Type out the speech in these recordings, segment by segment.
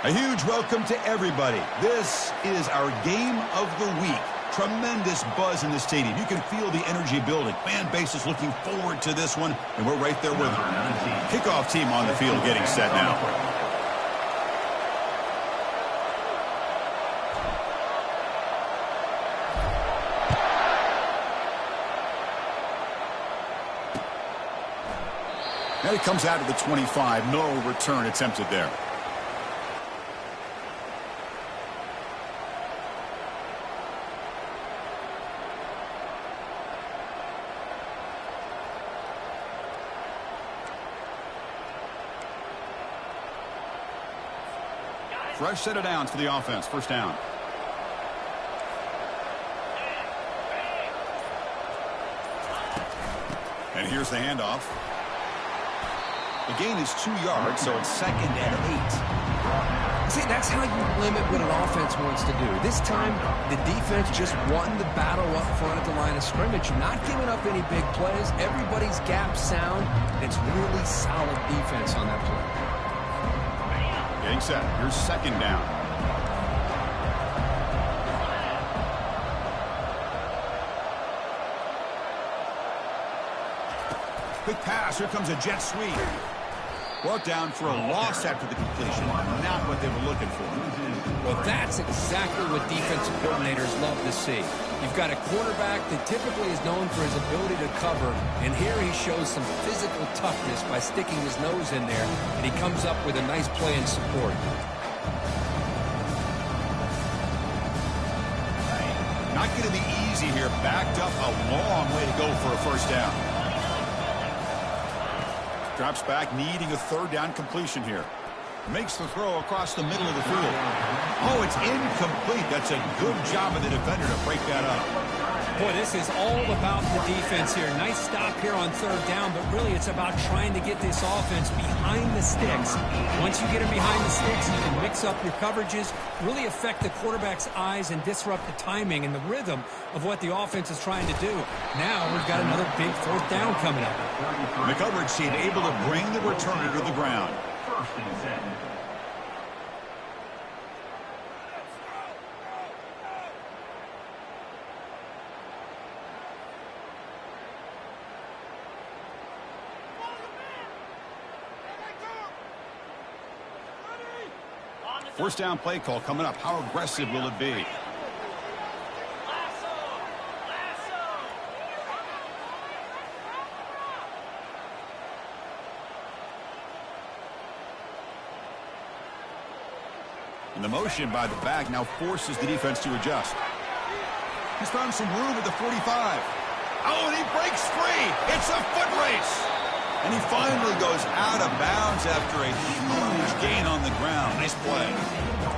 A huge welcome to everybody. This is our game of the week. Tremendous buzz in the stadium. You can feel the energy building. Fan base is looking forward to this one, and we're right there with them. Kickoff team on the field getting set now. And it comes out of the 25. No return attempted there. Fresh set of downs for the offense. First down. And here's the handoff. The gain is 2 yards, so it's 2nd and 8. See, that's how you limit what an offense wants to do. This time, the defense just won the battle up front at the line of scrimmage. Not giving up any big plays. Everybody's gap sound. It's really solid defense on that play. Getting set. Here's 2nd down. Quick pass. Here comes a jet sweep. Brought down for a loss after the completion. Not what they were looking for. Well, that's exactly what defensive coordinators love to see. You've got a quarterback that typically is known for his ability to cover, and here he shows some physical toughness by sticking his nose in there, and he comes up with a nice play in support. Not going to be easy here. Backed up a long way to go for a first down. Drops back, needing a 3rd down completion here. Makes the throw across the middle of the field. Oh, it's incomplete. That's a good job of the defender to break that up. Boy, this is all about the defense here. Nice stop here on 3rd down, but really it's about trying to get this offense behind the sticks. Once you get them behind the sticks, you can mix up your coverages, really affect the quarterback's eyes and disrupt the timing and the rhythm of what the offense is trying to do. Now we've got another big 4th down coming up. The coverage team able to bring the returner to the ground. First down play call coming up. How aggressive will it be? And the motion by the back now forces the defense to adjust. He's found some room at the 45. Oh, and he breaks free. It's a foot race. And he finally goes out of bounds after a huge gain on the ground. Nice play.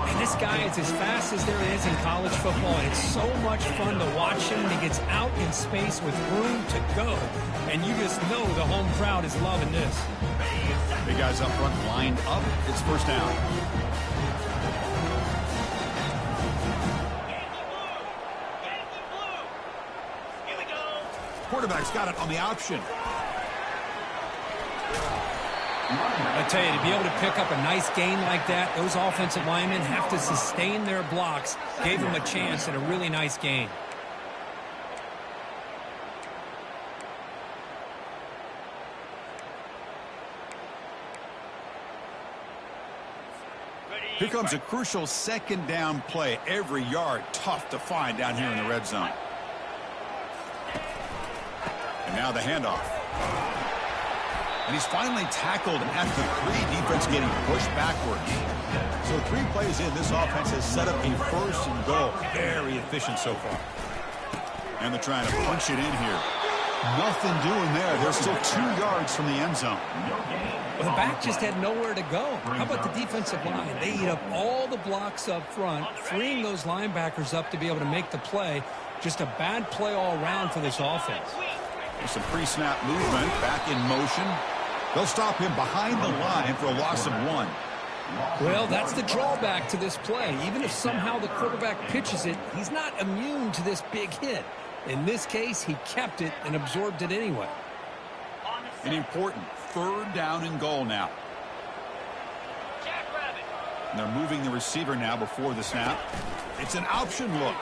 And this guy is as fast as there is in college football. And it's so much fun to watch him. He gets out in space with room to go. And you just know the home crowd is loving this. Big guys up front lined up. It's first down. Quarterback's got it on the option. I tell you, to be able to pick up a nice gain like that, those offensive linemen have to sustain their blocks. Gave them a chance at a really nice gain. Here comes a crucial 2nd down play. Every yard tough to find down here in the red zone. And now the handoff. And he's finally tackled at the 3. Defense getting pushed backwards. So 3 plays in, this offense has set up a 1st and goal. Very efficient so far. And they're trying to punch it in here. Nothing doing there. They're still 2 yards from the end zone. Well, the back just had nowhere to go. How about the defensive line? They eat up all the blocks up front, freeing those linebackers up to be able to make the play. Just a bad play all around for this offense. There's some pre-snap movement, back in motion. They'll stop him behind the line for a loss of 1. Well, that's the drawback to this play. Even if somehow the quarterback pitches it, he's not immune to this big hit. In this case, he kept it and absorbed it anyway. An important 3rd down and goal now. And they're moving the receiver now before the snap. It's an option look.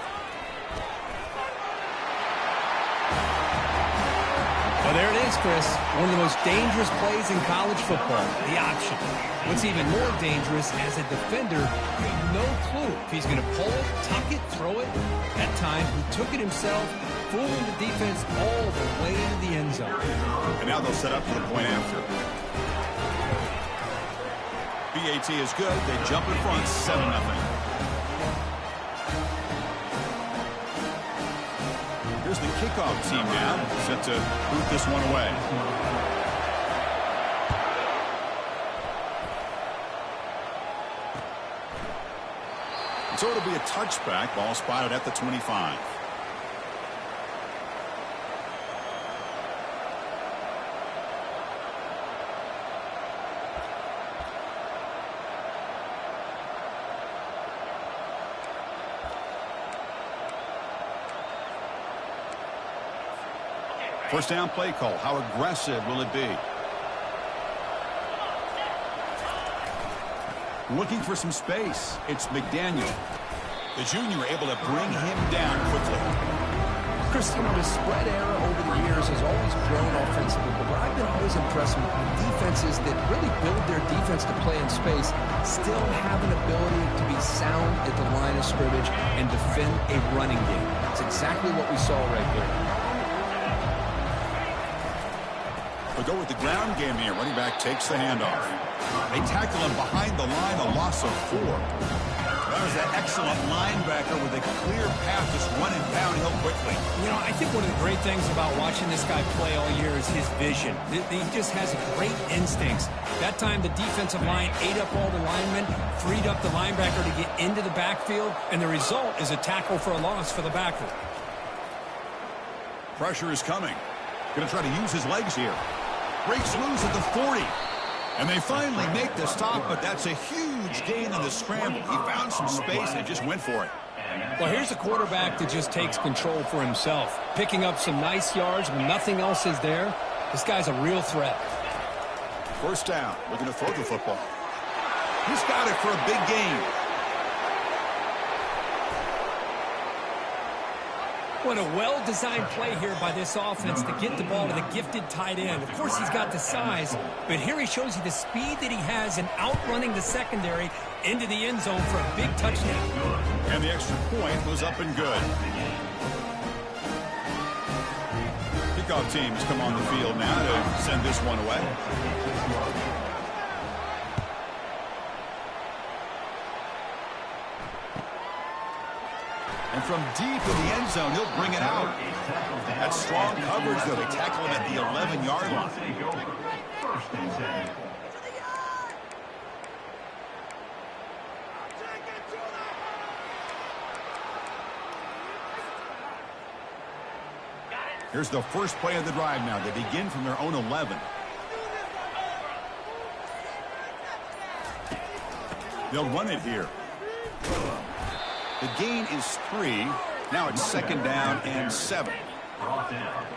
Well, there it is, Chris. One of the most dangerous plays in college football, the option. What's even more dangerous, as a defender, you have no clue if he's going to pull it, tuck it, throw it. That time, he took it himself, fooling the defense all the way to the end zone. And now they'll set up for the point after. BAT is good. They jump in front, 7-0. Here's the kickoff team now, set to boot this one away. So it'll be a touchback. Ball spotted at the 25. First down play call. How aggressive will it be? Looking for some space. It's McDaniel. The junior able to bring him down quickly. Chris, the spread era over the years has always grown offensively, but what I've been always impressed with defenses that really build their defense to play in space still have an ability to be sound at the line of scrimmage and defend a running game. It's exactly what we saw right here. We'll go with the ground game here. Running back takes the handoff. They tackle him behind the line, a loss of 4. That was that excellent linebacker with a clear path just running downhill quickly. You know, I think one of the great things about watching this guy play all year is his vision. He just has great instincts. That time the defensive line ate up all the linemen, freed up the linebacker to get into the backfield, and the result is a tackle for a loss for the backer. Pressure is coming. Going to try to use his legs here. Breaks loose at the 40. And they finally make the stop, but that's a huge gain in the scramble. He found some space and just went for it. Well, here's a quarterback that just takes control for himself, picking up some nice yards when nothing else is there. This guy's a real threat. First down, looking to throw the football. He's got it for a big gain. What a well-designed play here by this offense to get the ball to the gifted tight end. Of course, he's got the size, but here he shows you the speed that he has in outrunning the secondary into the end zone for a big touchdown. And the extra point was up and good. Kickoff teams come on the field now to send this one away. And from deep in the end zone, he'll bring it out. That's strong coverage, though. They tackle him at the 11-yard line. Here's the first play of the drive now. They begin from their own 11. They'll run it here. The gain is 3. Now it's second down and 7.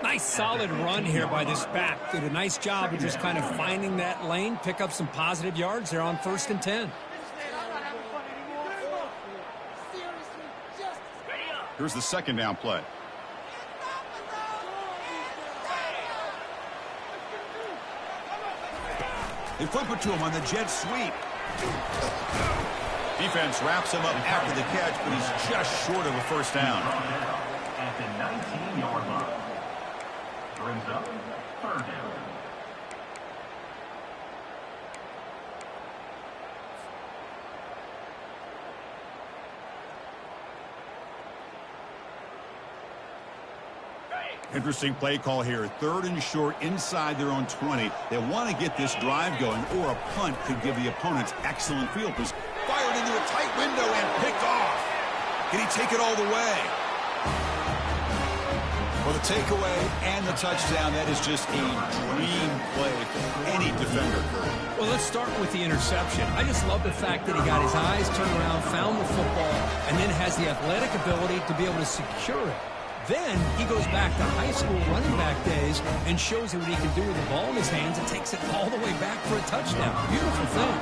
Nice solid run here by this back. Did a nice job of just kind of finding that lane, pick up some positive yards. They're on 1st and 10. Here's the second down play. They flip it to him on the jet sweep. Defense wraps him up after the catch, but he's just short of a first down. At the 19-yard line. Brings up 3rd down. Interesting play call here. 3rd and short inside their own 20. They want to get this drive going, or a punt could give the opponents excellent field position. Fired into a tight window and picked off. Can he take it all the way? For the takeaway and the touchdown, that is just a dream play for any defender. Well, let's start with the interception. I just love the fact that he got his eyes turned around, found the football, and then has the athletic ability to be able to secure it. Then he goes back to high school running back days and shows you what he can do with the ball in his hands and takes it all the way back for a touchdown. Beautiful thing.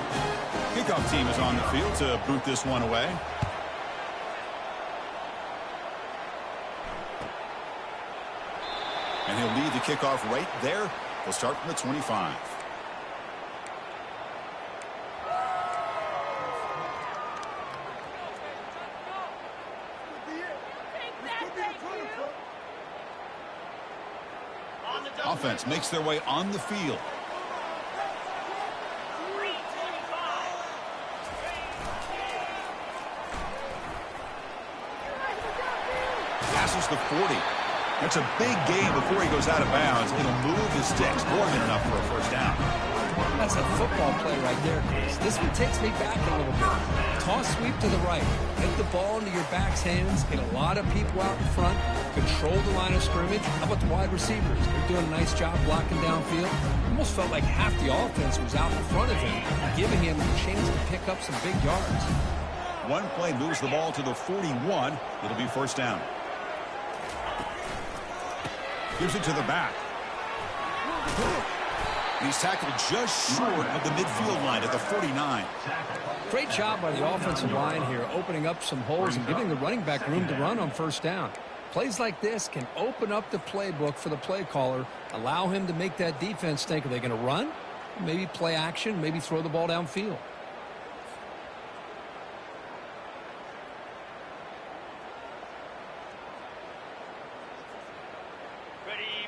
Kickoff team is on the field to boot this one away. And he'll lead the kickoff right there. He'll start from the 25. Offense makes their way on the field. Passes the 40. That's a big gain before he goes out of bounds. It'll move the sticks. More than enough for a first down. That's a football play right there, Chris. This one takes me back a little bit. Toss sweep to the right. Get the ball into your back's hands. Get a lot of people out in front. Control the line of scrimmage. How about the wide receivers? They're doing a nice job blocking downfield. Almost felt like half the offense was out in front of him, giving him a chance to pick up some big yards. One play moves the ball to the 41. It'll be first down. Gives it to the back. He's tackled just short of the midfield line at the 49. Great job by the offensive line here, opening up some holes and giving the running back room to run on first down. Plays like this can open up the playbook for the play caller, allow him to make that defense think, are they going to run? Maybe play action, maybe throw the ball downfield.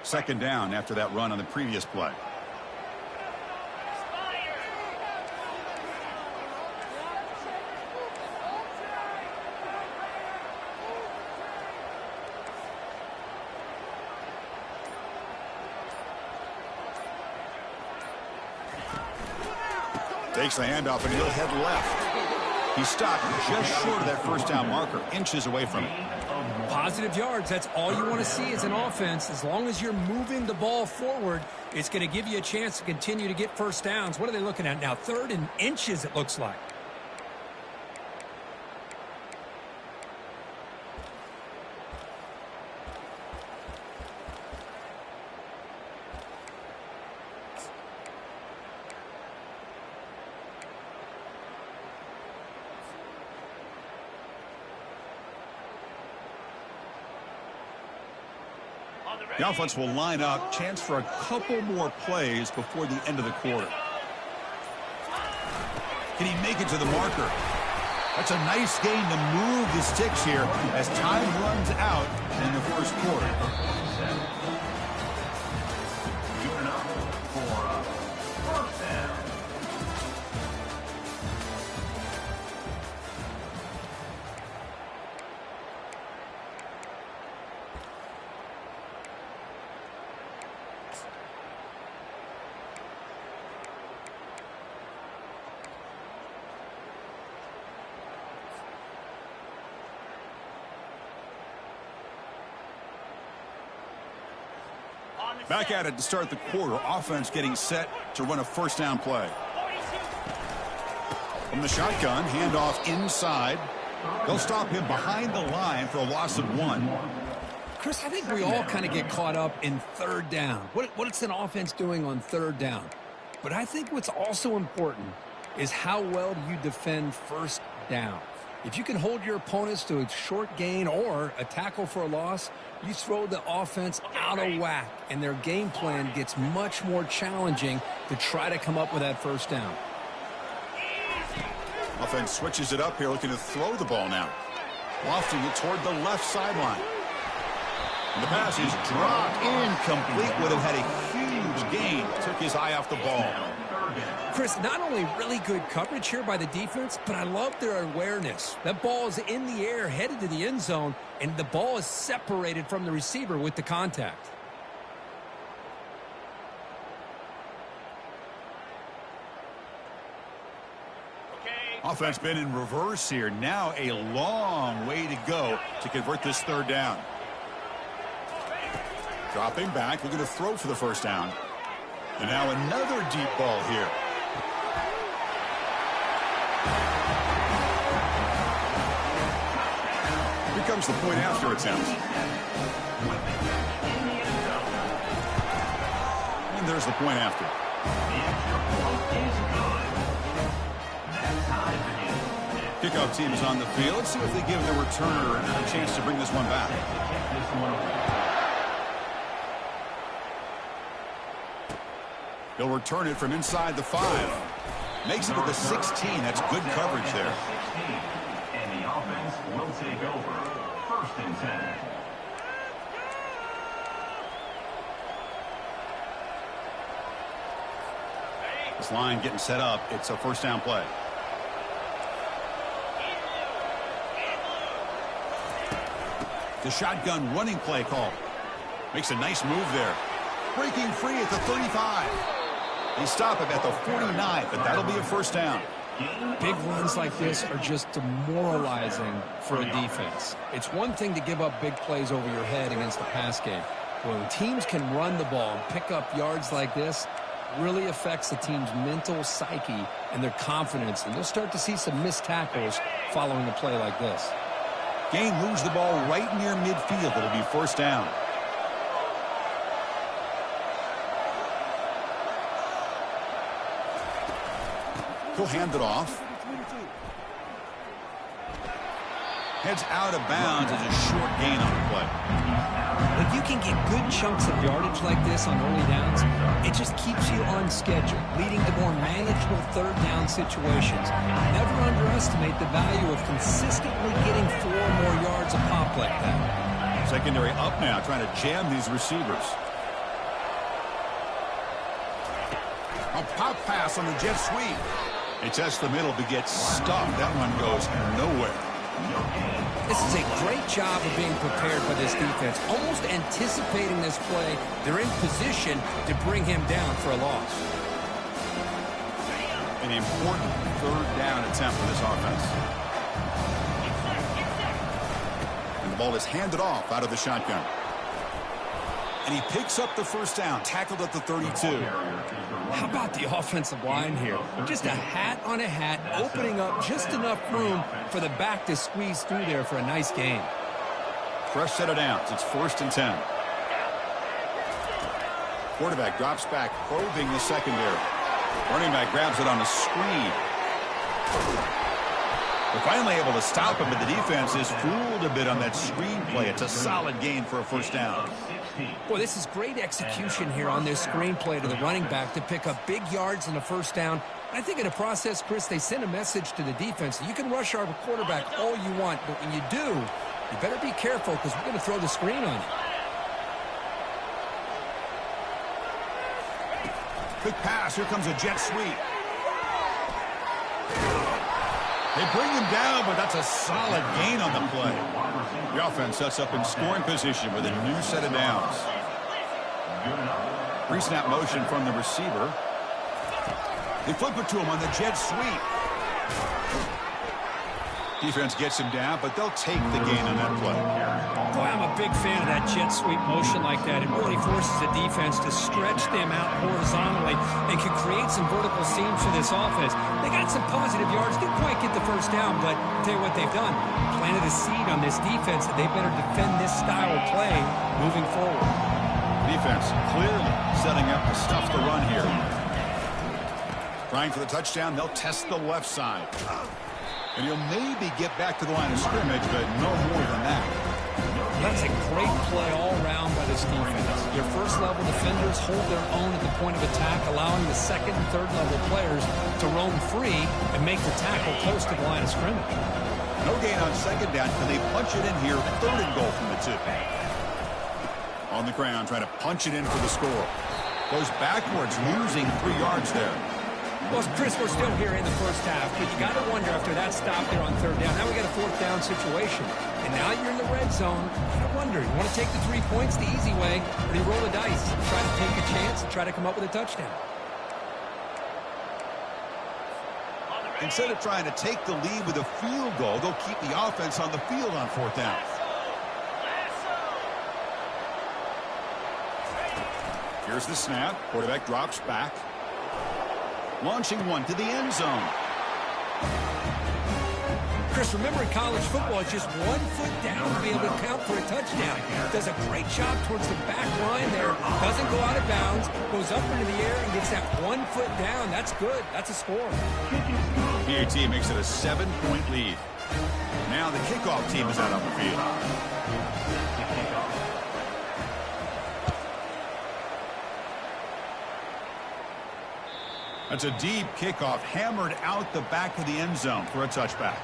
Second down after that run on the previous play. Takes the handoff and he'll head left. He stopped just short of that first down marker, inches away from it. Positive yards, that's all you want to see as an offense. As long as you're moving the ball forward, it's going to give you a chance to continue to get first downs. What are they looking at now? 3rd and inches, it looks like. The offense will line up, chance for a couple more plays before the end of the quarter. Can he make it to the marker? That's a nice gain to move the sticks here as time runs out in the first quarter. Good enough for a first down. Back at it to start the quarter. Offense getting set to run a first down play. From the shotgun, handoff inside. They'll stop him behind the line for a loss of 1. Chris, I think we all kind of get caught up in third down. What's an offense doing on third down? But I think what's also important is how well do you defend first down. If you can hold your opponents to a short gain or a tackle for a loss, you throw the offense out of whack, and their game plan gets much more challenging to try to come up with that first down. Offense switches it up here, looking to throw the ball now. Lofting it toward the left sideline. And the pass is dropped incomplete. Would have had a huge gain. Took his eye off the ball. Chris, not only really good coverage here by the defense, but I love their awareness. That ball is in the air, headed to the end zone, and the ball is separated from the receiver with the contact. Offense been in reverse here. Now a long way to go to convert this third down. Dropping back, looking to throw for the first down. And now another deep ball here. comes the point after attempt. And there's the point after. Kickoff team is on the field. Let's see if they give the returner a chance to bring this one back. He'll return it from inside the 5. Makes it to the 16. That's good coverage there. And the offense will take over. 1st and 10. This line getting set up. It's a first down play. The shotgun running play call. Makes a nice move there. Breaking free at the 35. They stop him at the 49, but that'll be a first down. Big runs like this are just demoralizing for a defense. It's one thing to give up big plays over your head against the pass game. When teams can run the ball and pick up yards like this, it really affects the team's mental psyche and their confidence. And you'll start to see some missed tackles following a play like this. Gain moves the ball right near midfield. It'll be first down. He'll hand it off. Heads out of bounds as a short gain on the play. When you can get good chunks of yardage like this on early downs, it just keeps you on schedule, leading to more manageable third down situations. Never underestimate the value of consistently getting 4 more yards a pop like that. Secondary up now, trying to jam these receivers. A pop pass on the jet sweep. They test the middle but get stuck. That one goes nowhere. This is a great job of being prepared by this defense. Almost anticipating this play, they're in position to bring him down for a loss. An important third down attempt for this offense. And the ball is handed off out of the shotgun. And he picks up the first down, tackled at the 32. How about the offensive line here? Just a hat on a hat, opening up just enough room for the back to squeeze through there for a nice gain. Fresh set of downs. It's 1st and 10. Quarterback drops back, probing the secondary. Running back grabs it on a screen. They're finally able to stop him, but the defense is fooled a bit on that screen play. It's a solid gain for a first down. Boy, this is great execution here on this screenplay to the running back to pick up big yards in a first down. I think in the process, Chris, they send a message to the defense. You can rush our quarterback all you want, but when you do, you better be careful because we're going to throw the screen on you. Quick pass. Here comes a jet sweep. They bring him down, but that's a solid gain on the play. The offense sets up in scoring position with a new set of downs. Pre-snap motion from the receiver. They flip it to him on the jet sweep. Defense gets him down, but they'll take the gain on that play. Boy, I'm a big fan of that jet sweep motion like that. It really forces the defense to stretch them out horizontally and can create some vertical seams for this offense. They got some positive yards, didn't quite get the first down, but I'll tell you what they've done. Planted a seed on this defense that they better defend this style of play moving forward. Defense clearly setting up to stuff the run here. Trying for the touchdown, they'll test the left side. And he'll maybe get back to the line of scrimmage, but no more than that. That's a great play all around by this defense. Your first-level defenders hold their own at the point of attack, allowing the second and third-level players to roam free and make the tackle close to the line of scrimmage. No gain on second down. Can they punch it in here? 3rd and goal from the 2. On the ground, trying to punch it in for the score. Goes backwards, losing 3 yards there. Well, Chris, we're still here in the first half, but you got to wonder after that stop there on 3rd down. Now we got a 4th down situation. And now you're in the red zone. You got to wonder, you want to take the 3 points the easy way, or do you roll the dice, try to take a chance and try to come up with a touchdown? Instead of trying to take the lead with a field goal, they'll keep the offense on the field on 4th down. Here's the snap. Quarterback drops back. Launching one to the end zone. Chris, remember in college football, it's just 1 foot down to be able to count for a touchdown. Does a great job towards the back line there. Doesn't go out of bounds. Goes up into the air and gets that 1 foot down. That's good. That's a score. PAT makes it a 7-point lead. Now the kickoff team is out on the field. That's a deep kickoff, hammered out the back of the end zone for a touchback.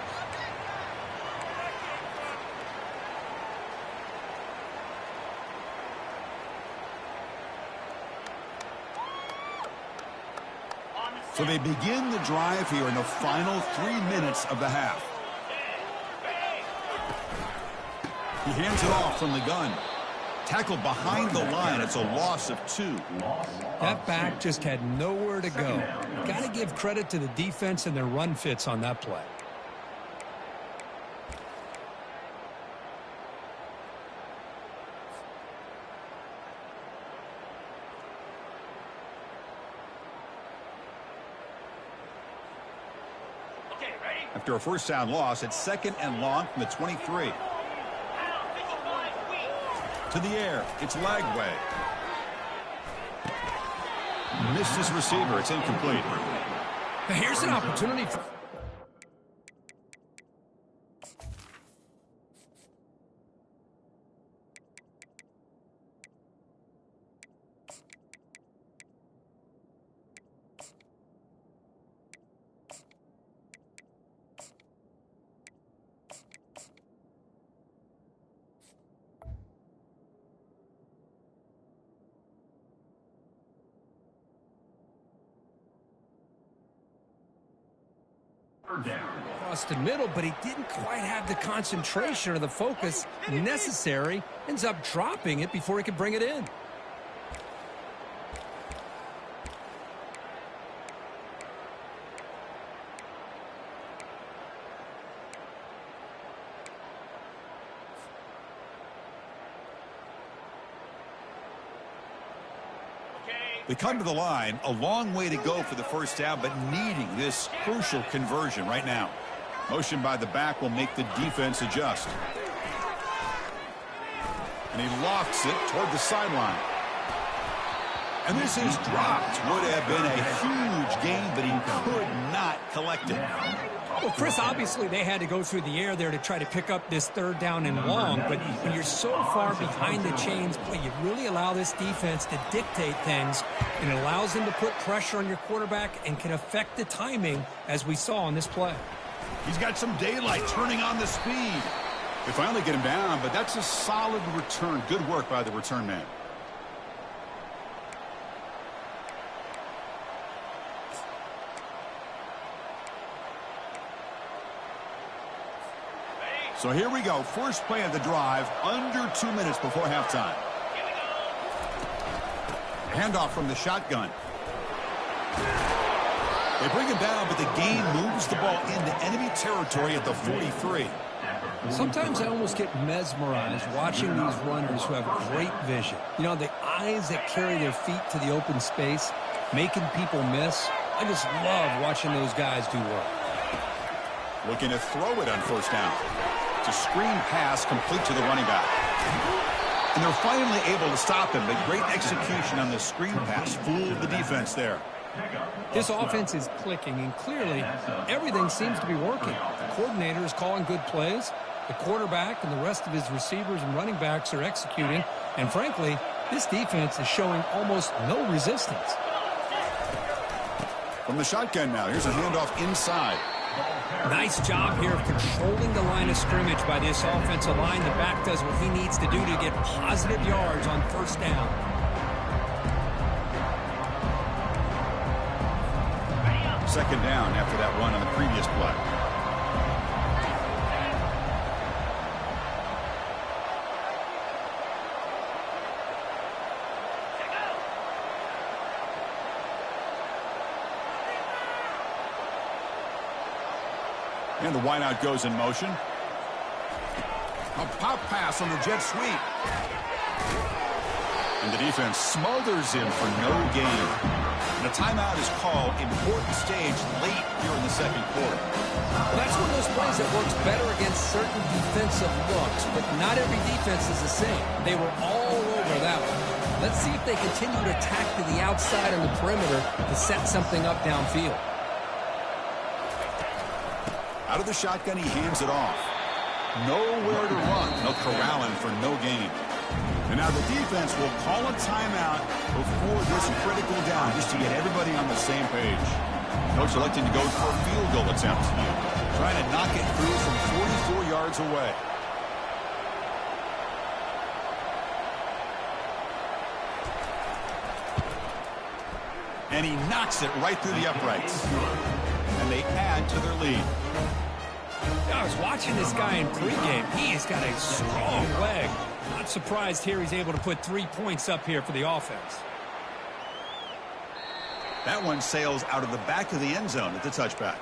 So they begin the drive here in the final 3 minutes of the half. He hands it off from the gun. Tackled behind the line. It's a loss of 2. That back just had nowhere to go. Got to give credit to the defense and their run fits on that play. After a first down loss, it's 2nd and long from the 23. To the air, it's Lagway. Missed his receiver, it's incomplete. Here's an opportunity for... across the middle, but he didn't quite have the concentration or the focus necessary. Ends up dropping it before he could bring it in. They come to the line, a long way to go for the first down, but needing this crucial conversion right now. Motion by the back will make the defense adjust. And he lofts it toward the sideline. And this is dropped. Would have been a huge gain, but he could not collect it. Well, Chris, obviously they had to go through the air there to try to pick up this 3rd down and long, but when you're so far behind the chains, boy, you really allow this defense to dictate things, and it allows them to put pressure on your quarterback and can affect the timing, as we saw on this play. He's got some daylight turning on the speed. They finally get him down, but that's a solid return. Good work by the return man. So here we go. First play of the drive, under 2 minutes before halftime. Handoff from the shotgun. They bring him down, but the gain moves the ball into enemy territory at the 43. Sometimes I almost get mesmerized watching these runners who have great vision. You know, the eyes that carry their feet to the open space, making people miss. I just love watching those guys do work. Looking to throw it on first down. It's a screen pass complete to the running back. And they're finally able to stop him, but great execution on the screen pass. Fooled the defense there. This offense is clicking, and clearly everything seems to be working. The coordinator is calling good plays. The quarterback and the rest of his receivers and running backs are executing. And frankly, this defense is showing almost no resistance. From the shotgun now, here's a handoff inside. Nice job here of controlling the line of scrimmage by this offensive line. The back does what he needs to do to get positive yards on first down. Second down after that run on the previous play. And the wideout goes in motion. A pop pass on the jet sweep. And the defense smothers him for no gain. And a A timeout is called. Important stage late here in the second quarter. That's one of those plays that works better against certain defensive looks, but not every defense is the same. They were all over that one. Let's see if they continue to attack to the outside on the perimeter to set something up downfield. Out of the shotgun, he hands it off. Nowhere to run. They'll corral him for no gain. And now the defense will call a timeout before this critical down, just to get everybody on the same page. Coach electing to go for a field goal attempt, trying to knock it through from 44 yards away. And he knocks it right through the uprights. And they add to their lead. I was watching this guy in pregame. He has got a strong leg. Not surprised here he's able to put 3 points up here for the offense. That one sails out of the back of the end zone at the touchback.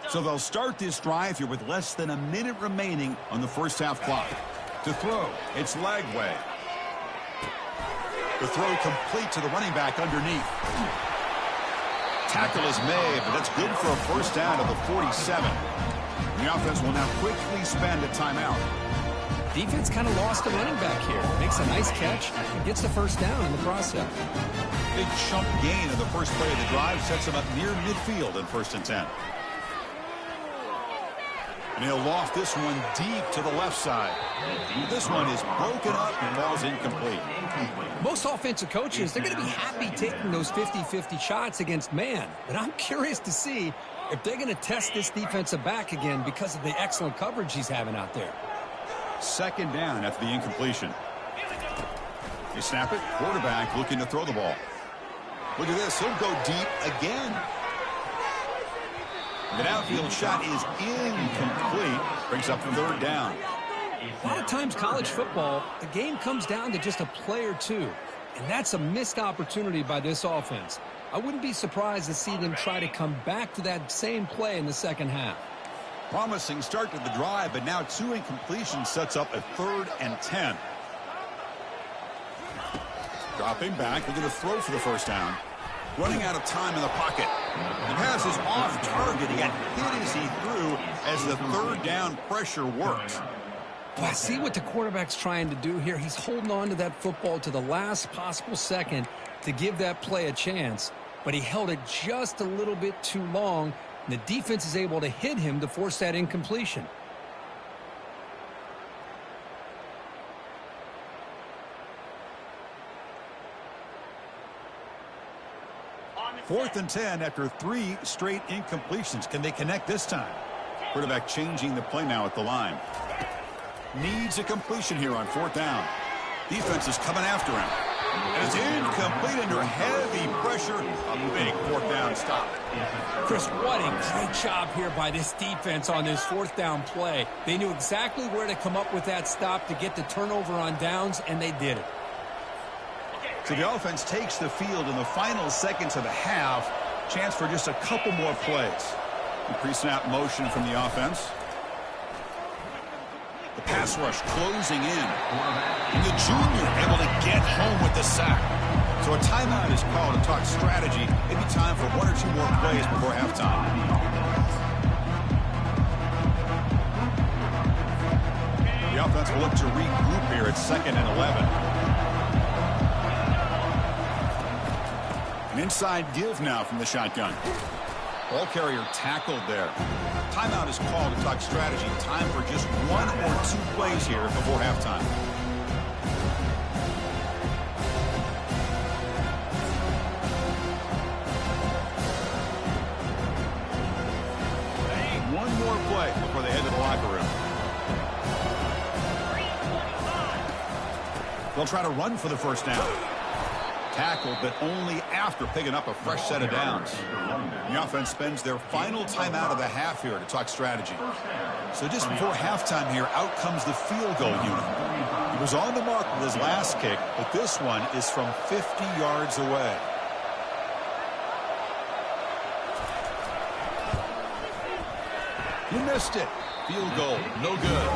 So they'll start this drive here with less than a minute remaining on the first half clock. To throw, it's Lagway. The throw complete to the running back underneath. Tackle is made, but that's good for a first down to the 47. And the offense will now quickly spend a timeout. Defense kind of lost a running back here. Makes a nice catch and gets the first down in the process. Big chunk gain in the first play of the drive sets him up near midfield in 1st and 10. And he'll loft this one deep to the left side. This one is broken up and falls incomplete. Most offensive coaches, they're going to be happy taking those 50-50 shots against man. But I'm curious to see if they're going to test this defensive back again because of the excellent coverage he's having out there. Second down after the incompletion. They snap it. Quarterback looking to throw the ball. Look at this. He'll go deep again. The downfield shot is incomplete. Brings up 3rd down. A lot of times college football, the game comes down to just a play or two. And that's a missed opportunity by this offense. I wouldn't be surprised to see them try to come back to that same play in the second half. Promising start to the drive, but now 2 incompletions sets up a 3rd and 10. Dropping back, looking to throw for the first down. Running out of time in the pocket. The pass is off target. He got hit as he threw as the 3rd down pressure works. Well, I see what the quarterback's trying to do here. He's holding on to that football to the last possible second to give that play a chance. But he held it just a little bit too long. And the defense is able to hit him to force that incompletion. Fourth and 10 after 3 straight incompletions. Can they connect this time? Quarterback changing the play now at the line. Needs a completion here on 4th down. Defense is coming after him. And it's incomplete under heavy pressure. A big 4th down stop. Chris, what a great job here by this defense on this 4th down play. They knew exactly where to come up with that stop to get the turnover on downs, and they did it. So the offense takes the field in the final seconds of the half. Chance for just a couple more plays. The pre-snap motion from the offense. The pass rush closing in. And the junior able to get home with the sack. So a timeout is called to talk strategy. Maybe time for 1 or 2 more plays before halftime. The offense will look to regroup here at 2nd and 11. An inside give now from the shotgun. Ball carrier tackled there. Timeout is called to talk strategy. Time for just 1 or 2 plays here before halftime. One more play before they head to the locker room. They'll try to run for the first down. Tackled, but only after picking up a fresh set of downs. The offense spends their final timeout of the half here to talk strategy. So just before halftime here, out comes the field goal unit. He was on the mark with his last kick, but this one is from 50 yards away. You missed it. Field goal, no good.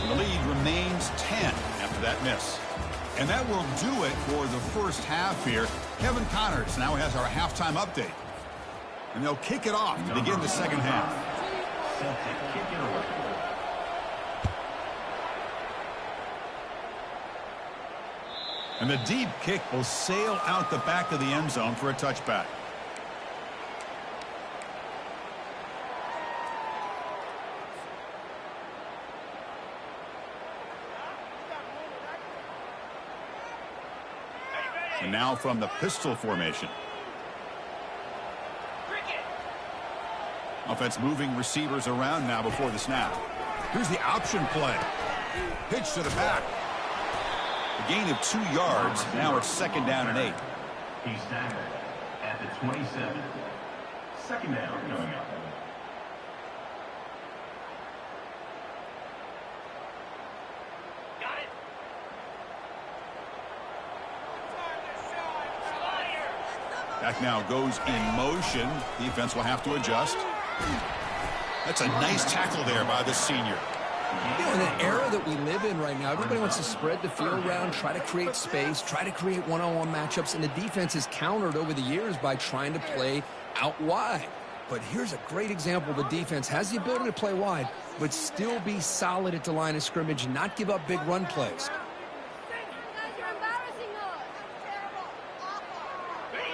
The lead remains 10 after that miss. And that will do it for the first half here. Kevin Connors now has our halftime update. And they'll kick it off to begin the second half. And the deep kick will sail out the back of the end zone for a touchback. And now from the pistol formation. Offense moving receivers around now before the snap. Here's the option play. Pitch to the back. A gain of 2 yards. Now it's second down and 8. He's staggered at the 27. Second down coming up. Got it. Back now goes in motion. Defense will have to adjust. That's a nice tackle there by the senior. You know, in the era that we live in right now, everybody wants to spread the field around, try to create space, try to create one-on-one matchups, and the defense has countered over the years by trying to play out wide. But here's a great example. The defense has the ability to play wide, but still be solid at the line of scrimmage and not give up big run plays.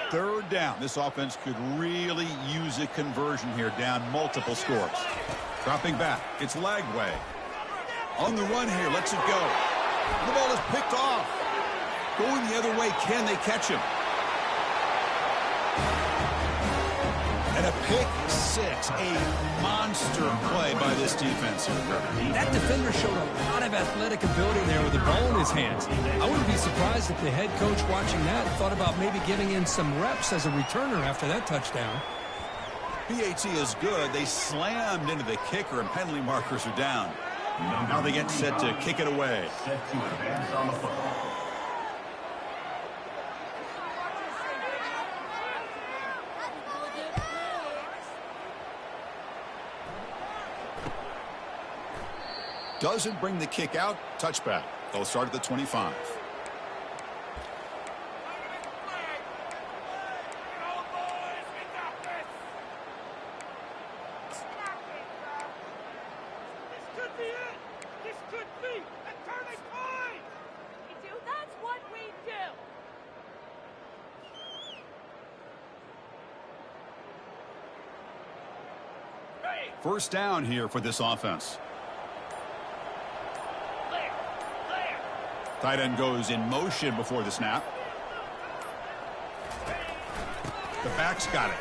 Third down. This offense could really use a conversion here, down multiple scores. Dropping back. It's Lagway. On the run here. Lets it go. The ball is picked off. Going the other way. Can they catch him? And a pick six. A monster play by this defense here. That defender showed a lot of athletic ability there with the ball in his hands. I wouldn't be surprised if the head coach watching that thought about maybe giving in some reps as a returner after that touchdown. PAT is good. They slammed into the kicker and penalty markers are down. Now they get set to kick it away. Set to advance on the football. Doesn't bring the kick out. Touchback. They'll start at the 25. First down here for this offense. Tight end goes in motion before the snap. The back's got it.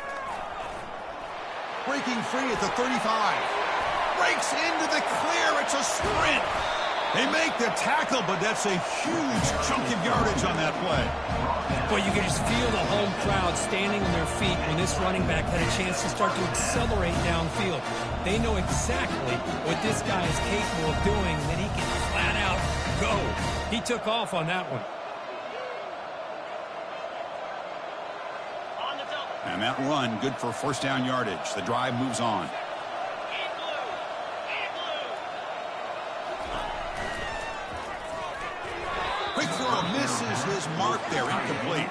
Breaking free at the 35. Breaks into the clear. It's a sprint. They make the tackle, but that's a huge chunk of yardage on that play. Boy, you can just feel the home crowd standing on their feet when this running back had a chance to start to accelerate downfield. They know exactly what this guy is capable of doing, that he can flat out go. He took off on that one. And that run, good for first down yardage. The drive moves on. Quick throw, misses his mark there, incomplete.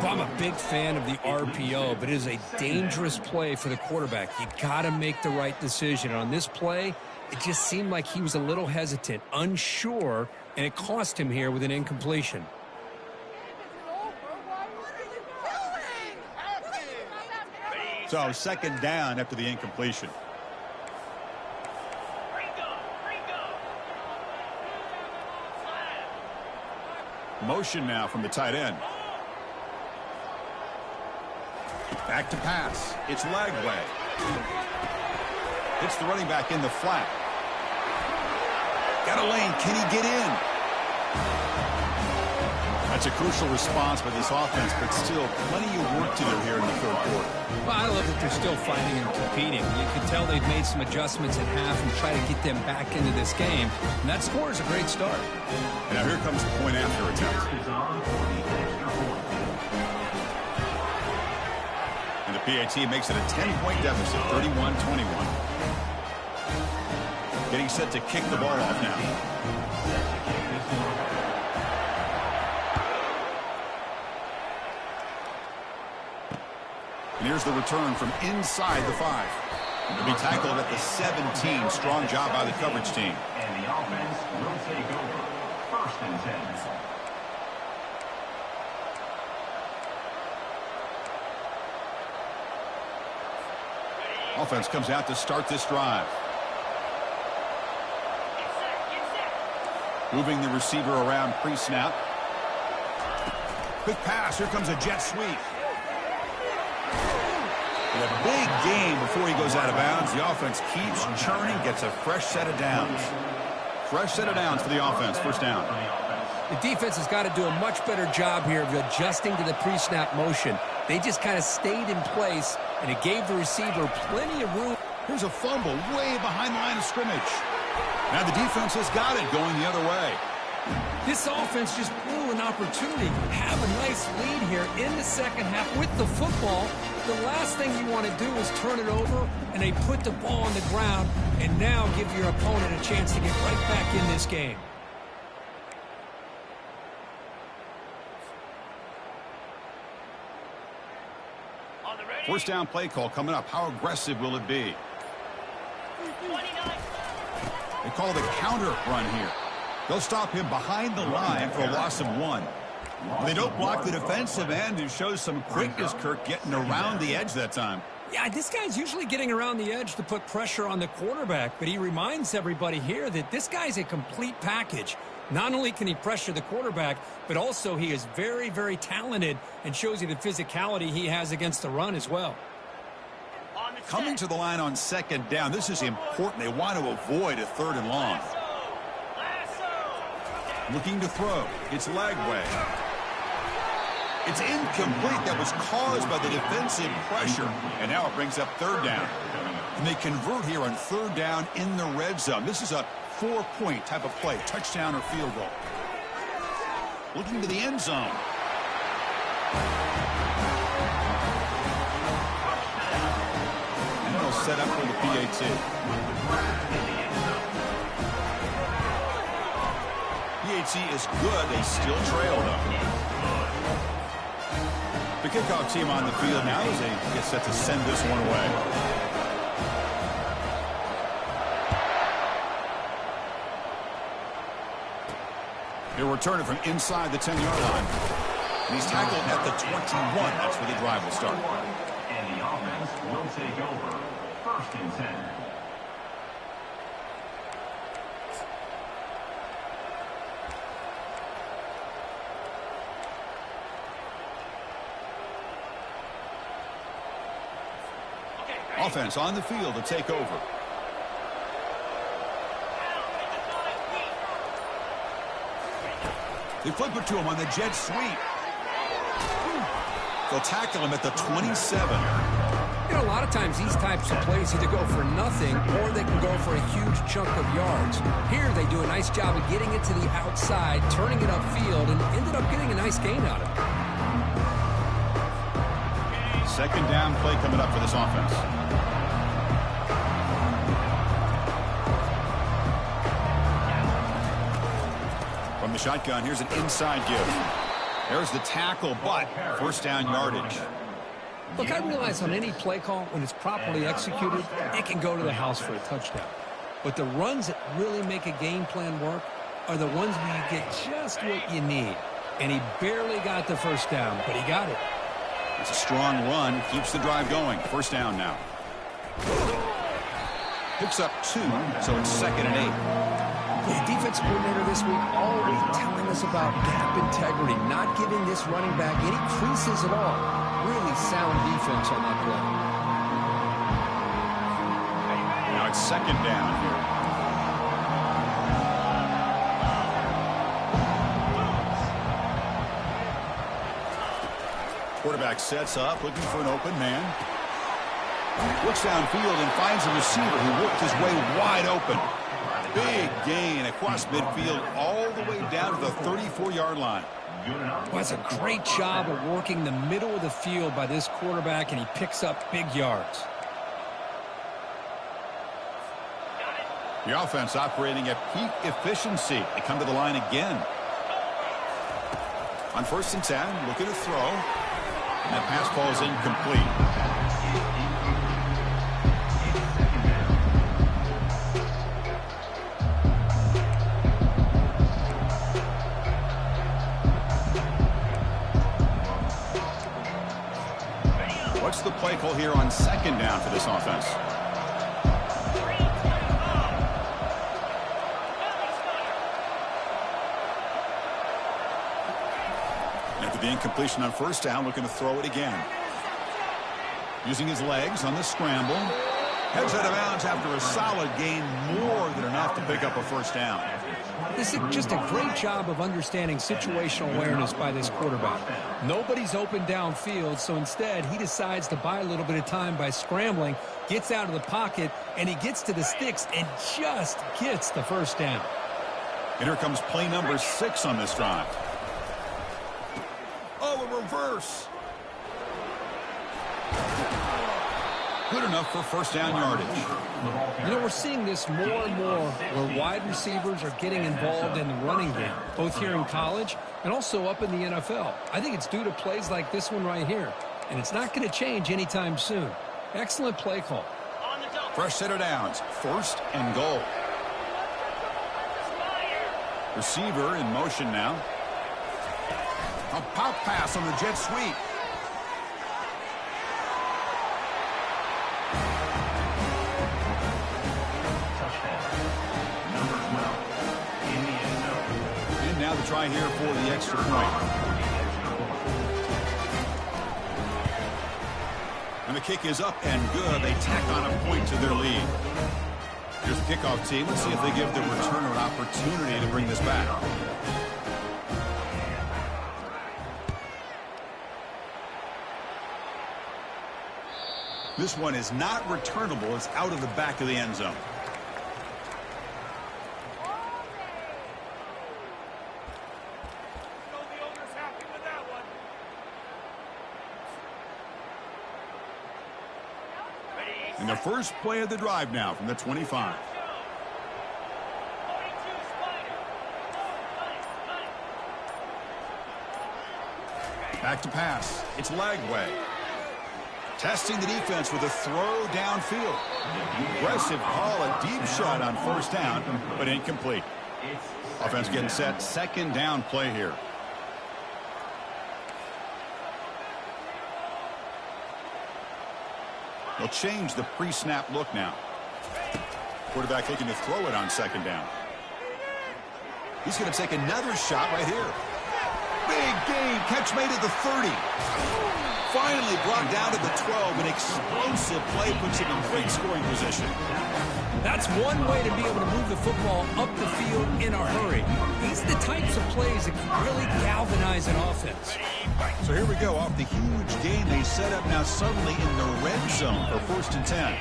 Well, I'm a big fan of the RPO, but it is a dangerous play for the quarterback. You got to make the right decision. On this play, it just seemed like he was a little hesitant, unsure, and it cost him here with an incompletion. So second down after the incompletion. Motion now from the tight end. Back to pass. It's Lagway. Hits the running back in the flat. Got a lane. Can he get in? That's a crucial response by this offense, but still plenty of work to do here in the third quarter. Well, I love that they're still fighting and competing. You can tell they've made some adjustments at half and try to get them back into this game. And that score is a great start. And now here comes the point after attempt. And the PAT makes it a 10-point deficit, 31-21. Getting set to kick the ball off now. And here's the return from inside the 5. He'll be tackled at the 17. Strong job by the coverage team. And the offense will take over. 1st and 10. Offense comes out to start this drive. Moving the receiver around pre-snap. Quick pass. Here comes a jet sweep. A big game before he goes out of bounds. The offense keeps churning, gets a fresh set of downs. Fresh set of downs for the offense. 1st down. The defense has got to do a much better job here of adjusting to the pre-snap motion. They just kind of stayed in place, and it gave the receiver plenty of room. Here's a fumble way behind the line of scrimmage. Now the defense has got it going the other way. This offense just blew an opportunity. Have a nice lead here in the second half with the football. The last thing you want to do is turn it over, and they put the ball on the ground, and now give your opponent a chance to get right back in this game. First down play call coming up. How aggressive will it be? They call the counter run here. They'll stop him behind the line for a loss of 1. They don't block the defensive end and shows some quickness, Kirk, getting around the edge that time. Yeah, this guy's usually getting around the edge to put pressure on the quarterback, but he reminds everybody here that this guy's a complete package. Not only can he pressure the quarterback, but also he is very, very talented and shows you the physicality he has against the run as well. Coming to the line on 2nd down, this is important. They want to avoid a 3rd and long. Looking to throw. It's Lagway. It's incomplete. That was caused by the defensive pressure. And now it brings up 3rd down. And they convert here on 3rd down in the red zone. This is a 4-point type of play. Touchdown or field goal. Looking to the end zone. And they'll set up for the PAT. PAT is good. They still trail, though. The kickoff team on the field now as they get set to send this one away. He'll return it from inside the 10-yard line. And he's tackled at the 21. That's where the drive will start. And the offense will take over. 1st and 10. Offense on the field to take over. They flip it to him on the jet sweep. They'll tackle him at the 27. You know, a lot of times these types of plays either go for nothing or they can go for a huge chunk of yards. Here they do a nice job of getting it to the outside, turning it upfield, and ended up getting a nice gain out of it. 2nd down play coming up for this offense. From the shotgun, here's an inside give. There's the tackle, but 1st down yardage. Look, I realize on any play call, when it's properly executed, it can go to the house for a touchdown. But the runs that really make a game plan work are the ones where you get just what you need. And he barely got the 1st down, but he got it. It's a strong run, keeps the drive going. 1st down now. Picks up 2, so it's 2nd and 8. The defense coordinator this week always telling us about gap integrity, not giving this running back any creases at all. Really sound defense on that play. Now it's 2nd down here. Quarterback sets up, looking for an open man. Looks downfield and finds a receiver who worked his way wide open. Big gain across midfield all the way down to the 34-yard line. Well, that's a great job of working the middle of the field by this quarterback, and he picks up big yards. The offense operating at peak efficiency. They come to the line again. On 1st and 10, looking to throw. And that pass falls incomplete. What's the play call here on 2nd down for this offense? After the incompletion on 1st down, looking to throw it again. Using his legs on the scramble. Heads out of bounds after a solid gain, more than enough to pick up a 1st down. This is just a great job of understanding situational awareness by this quarterback. Nobody's open downfield, so instead he decides to buy a little bit of time by scrambling, gets out of the pocket, and he gets to the sticks and just gets the 1st down. And here comes play number 6 on this drive. Oh, a reverse. Good enough for 1st down yardage. You know, we're seeing this more and more where wide receivers are getting involved in the running game, both here in college and also up in the NFL. I think it's due to plays like this one right here, and it's not going to change anytime soon. Excellent play call. Fresh set of downs, 1st and goal. Receiver in motion now. A pop pass on the jet sweep. And now the try here for the extra point. And the kick is up and good. They tack on a point to their lead. Here's the kickoff team. Let's see if they give the returner an opportunity to bring this back. This one is not returnable. It's out of the back of the end zone. And the first play of the drive now from the 25. Back to pass. It's Lagway. Testing the defense with a throw downfield. Aggressive call, a deep shot on 1st down, but incomplete. Offense getting set. 2nd down play here. They'll change the pre-snap look now. Quarterback looking to throw it on 2nd down. He's going to take another shot right here. Big gain. Catch made at the 30. Finally brought down to the 12. An explosive play puts him in great scoring position. That's one way to be able to move the football up the field in a hurry. These are the types of plays that can really galvanize an offense. So here we go. Off the huge gain, they set up now suddenly in the red zone for 1st and 10.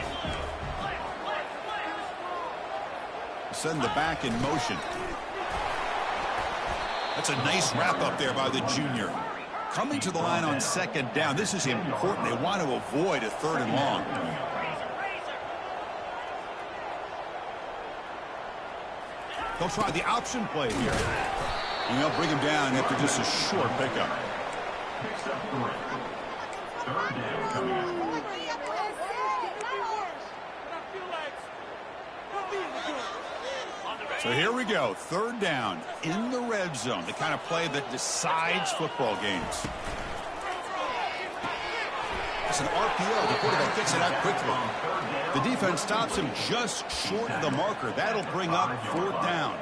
Send the back in motion. That's a nice wrap up there by the junior. Coming to the line on 2nd down. This is important. They want to avoid a 3rd and long. They'll try the option play here. And they'll bring him down after just a short pickup. So here we go. 3rd down in the red zone. The kind of play that decides football games. It's an RPO. The quarterback gets it out quickly. The defense stops him just short of the marker. That'll bring up 4th down.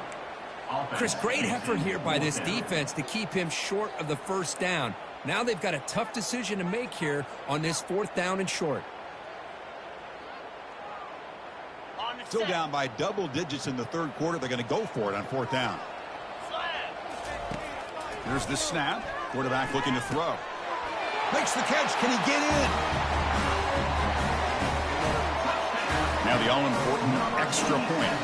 Chris, great effort here by this defense to keep him short of the 1st down. Now they've got a tough decision to make here on this 4th down and short. Still down by double digits in the 3rd quarter. They're going to go for it on 4th down. Here's the snap. Quarterback looking to throw. Makes the catch. Can he get in? Now the all-important extra point.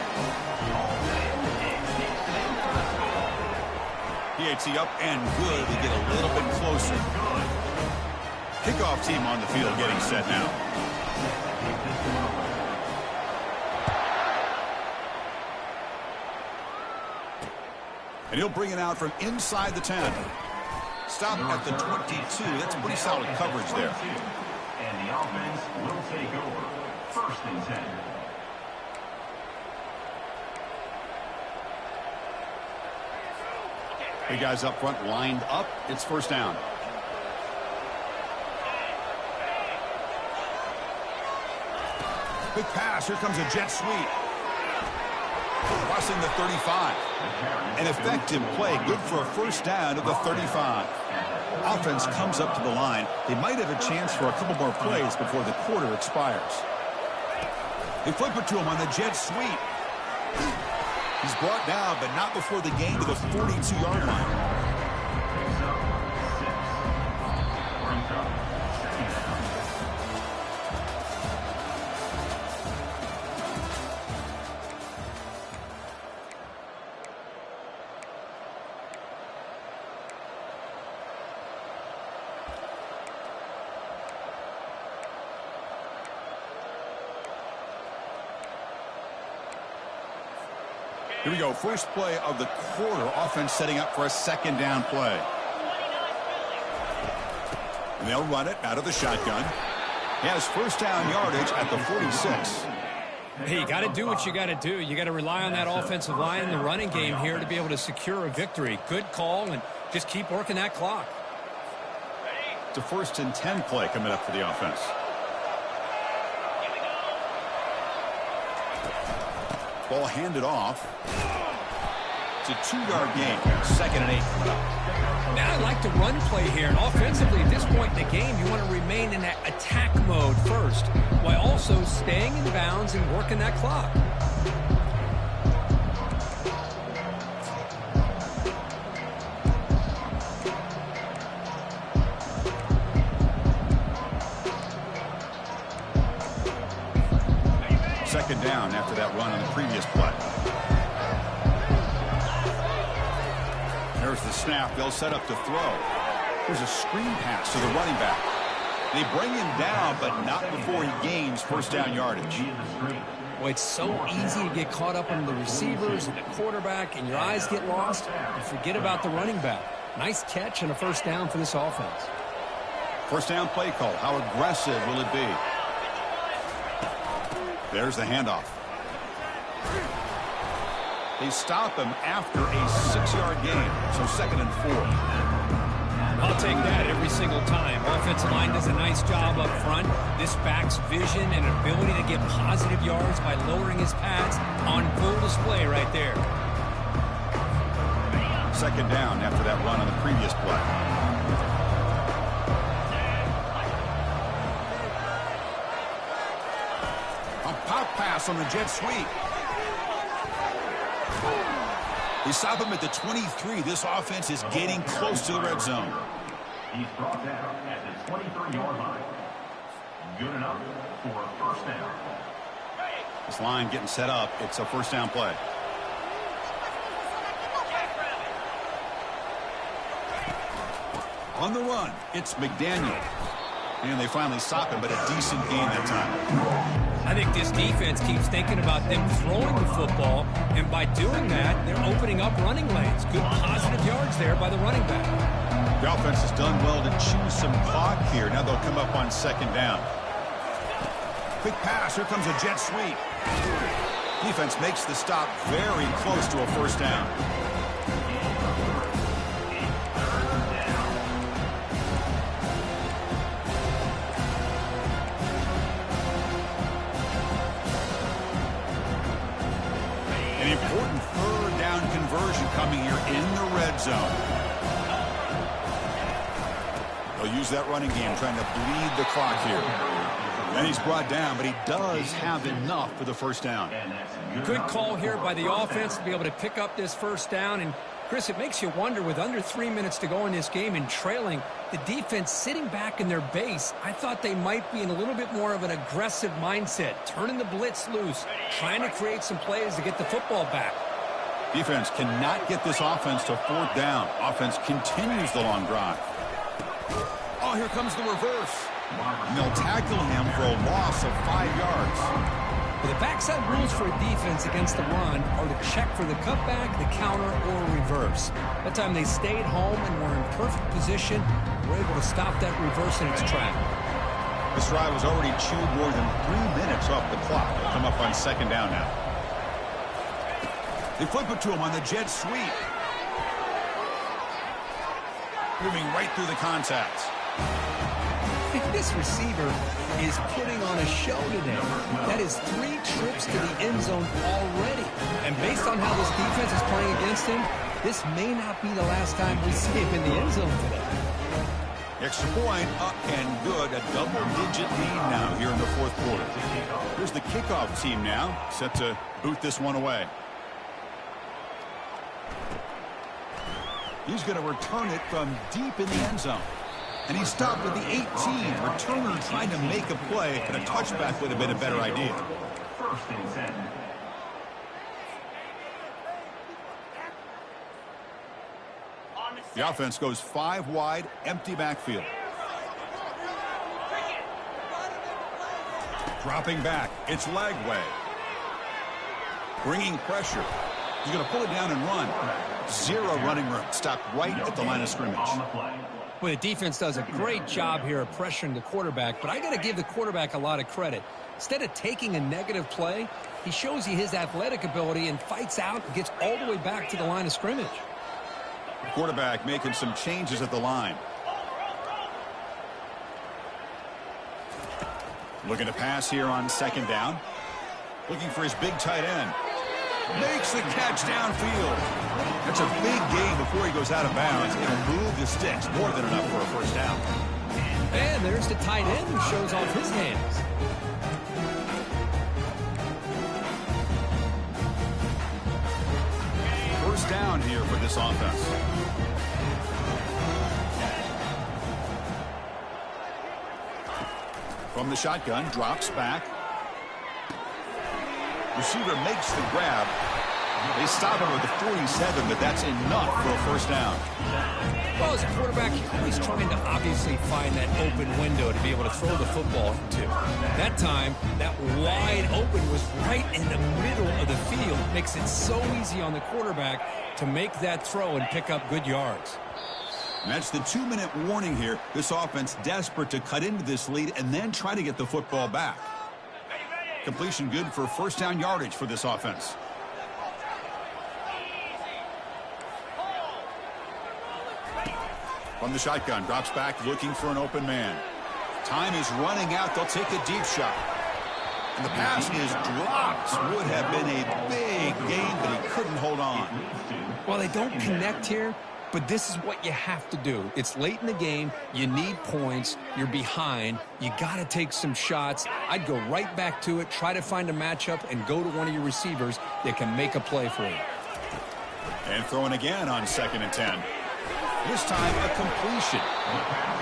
PAT up and good to get a little bit closer. Kickoff team on the field getting set now. And he'll bring it out from inside the 10. Stop at the 22. That's pretty solid coverage there. And the offense will take over. 1st and 10. Big guys up front lined up. It's 1st down. Big pass. Here comes a jet sweep. Crossing the 35. An effective play. Good for a 1st down at the 35. Offense comes up to the line. They might have a chance for a couple more plays before the quarter expires. They flip it to him on the jet sweep. He's brought down, but not before the gain to the 42-yard line. Here we go. First play of the quarter. Offense setting up for a 2nd down play. And they'll run it out of the shotgun. He has 1st down yardage at the 46. Hey, you got to do what you got to do. You got to rely on that offensive line in the running game here to be able to secure a victory. Good call, and just keep working that clock. It's a 1st and 10 play coming up for the offense. Ball handed off. It's a 2-yard gain. 2nd and 8 coming up. Now I like the run play here. And offensively, at this point in the game, you want to remain in that attack mode first, while also staying in bounds and working that clock. Second down after that run on the previous play. There's the snap. They'll set up to throw. There's a screen pass to the running back. They bring him down, but not before he gains 1st down yardage. Well, it's so easy to get caught up on the receivers and the quarterback, and your eyes get lost. You forget about the running back. Nice catch and a 1st down for this offense. 1st down play call. How aggressive will it be? There's the handoff. They stop him after a 6-yard gain, so 2nd and 4. I'll take that every single time. Offensive line does a nice job up front. This back's vision and ability to get positive yards by lowering his pads on full display right there. 2nd down after that run on the previous play. Pop pass on the jet sweep. They stop him at the 23. This offense is getting close to the red zone. He's brought down at the 23-yard line. Good enough for a 1st down. This line getting set up. It's a 1st down play. On the run, it's McDaniel. And they finally stop him, but a decent gain that time. I think this defense keeps thinking about them throwing the football, and by doing that, they're opening up running lanes. Good positive yards there by the running back. The offense has done well to choose some clock here. Now they'll come up on 2nd down. Quick pass. Here comes a jet sweep. Defense makes the stop very close to a 1st down. An important 3rd down conversion coming here in the red zone. They'll use that running game, trying to bleed the clock here. And he's brought down, but he does have enough for the 1st down. Good call here by the offense to be able to pick up this 1st down and Chris, it makes you wonder, with under 3 minutes to go in this game and trailing, the defense sitting back in their base, I thought they might be in a little bit more of an aggressive mindset, turning the blitz loose, trying to create some plays to get the football back. Defense cannot get this offense to fourth down. Offense continues the long drive. Oh, here comes the reverse. And they'll tackle him for a loss of 5 yards. Well, the backside rules for a defense against the run are to check for the cutback, the counter, or reverse. That time they stayed home and were in perfect position. Were able to stop that reverse in its track. This drive was already chewed more than 3 minutes off the clock. They'll come up on second down now. They flip it to him on the jet sweep. Moving right through the contacts. This receiver is putting on a show today. That is 3 trips to the end zone already. And based on how this defense is playing against him, this may not be the last time we see him in the end zone today. Extra point up and good. A double-digit lead now here in the fourth quarter. Here's the kickoff team now, set to boot this one away. He's going to return it from deep in the end zone. And he stopped at the 18. Returner trying to make a play, and a touchback would have been a better idea. First and 10. The offense goes 5 wide, empty backfield. Dropping back, it's Lagway. Bringing pressure. He's going to pull it down and run. 0 running room. Stopped right at the line of scrimmage. Well, the defense does a great job here of pressuring the quarterback, but I got to give the quarterback a lot of credit. Instead of taking a negative play, he shows you his athletic ability and fights out and gets all the way back to the line of scrimmage. Quarterback making some changes at the line. Looking to pass here on second down. Looking for his big tight end. Makes the catch downfield. That's a big gain before he goes out of bounds. It'll move the sticks. More than enough for a first down. And there's the tight end who shows off his hands. First down here for this offense. From the shotgun, drops back. Receiver makes the grab. They stop him with the 47, but that's enough for a first down. Well, as a quarterback, you're always trying to obviously find that open window to be able to throw the football into. That time, that wide open was right in the middle of the field. Makes it so easy on the quarterback to make that throw and pick up good yards. And that's the 2-minute warning here. This offense desperate to cut into this lead and then try to get the football back. Completion good for first down yardage for this offense. From the shotgun, drops back looking for an open man. Time is running out. They'll take a deep shot. And the pass is dropped. Would have been a big gain, but he couldn't hold on. Well, they don't connect here, but this is what you have to do. It's late in the game. You need points. You're behind. You got to take some shots. I'd go right back to it, try to find a matchup, and go to one of your receivers that can make a play for you. And throwing again on second and 10. This time a completion.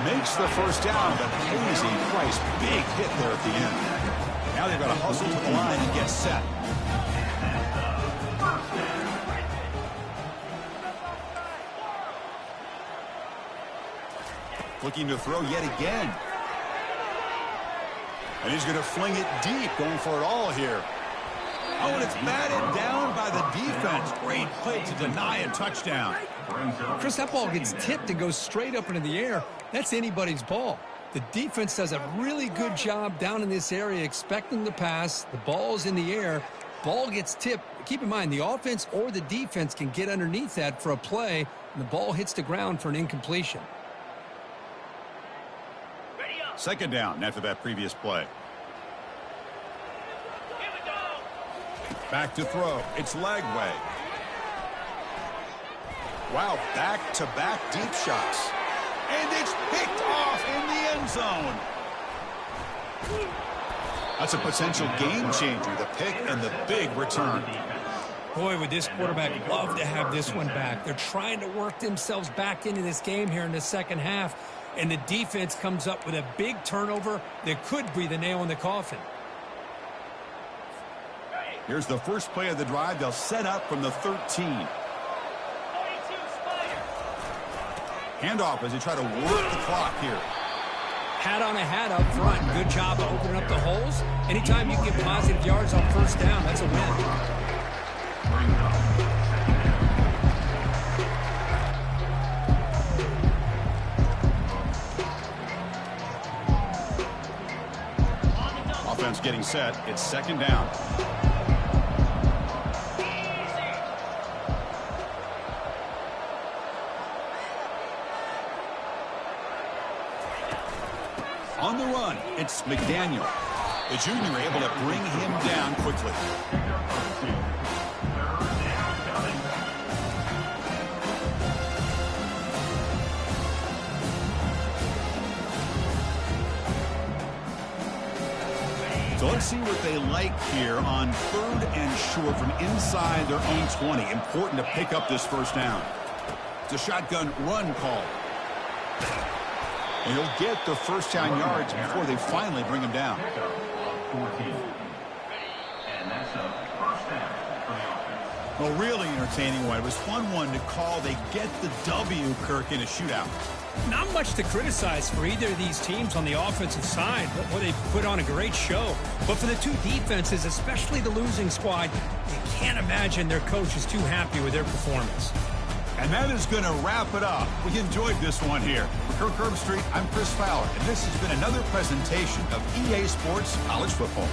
Makes the first down, but pays a price. Big hit there at the end. Now they've got to hustle to the line and get set. Looking to throw yet again. And he's going to fling it deep, going for it all here. Oh, and it's batted down by the defense. Great play to deny a touchdown. Chris, that ball gets tipped and goes straight up into the air. That's anybody's ball. The defense does a really good job down in this area expecting the pass. The ball's in the air. Ball gets tipped. Keep in mind, the offense or the defense can get underneath that for a play, and the ball hits the ground for an incompletion. Second down after that previous play. Back to throw. It's Lagway. Wow, back-to-back deep shots. And it's picked off in the end zone. That's a potential game changer, the pick and the big return. Boy, would this quarterback love to have this one back. They're trying to work themselves back into this game here in the second half, and the defense comes up with a big turnover that could be the nail in the coffin. Here's the first play of the drive. They'll set up from the 13. Handoff as they try to work the clock here. Hat on a hat up front. Good job of opening up the holes. Anytime you get positive yards on first down, that's a win. Offense getting set. It's second down. On the run, it's McDaniel. The junior able to bring him down quickly. So let's see what they like here on 3rd and short from inside their own 20. Important to pick up this first down. It's a shotgun run call. And he'll get the first down yards before they finally bring him down. Well, really entertaining one. It was fun one to call. They get the W, Kirk, in a shootout. Not much to criticize for either of these teams on the offensive side. But they put on a great show. But for the two defenses, especially the losing squad, you can't imagine their coach is too happy with their performance. And that is going to wrap it up. We enjoyed this one here. For Kirk Herbstreit, I'm Chris Fowler, and this has been another presentation of EA Sports College Football.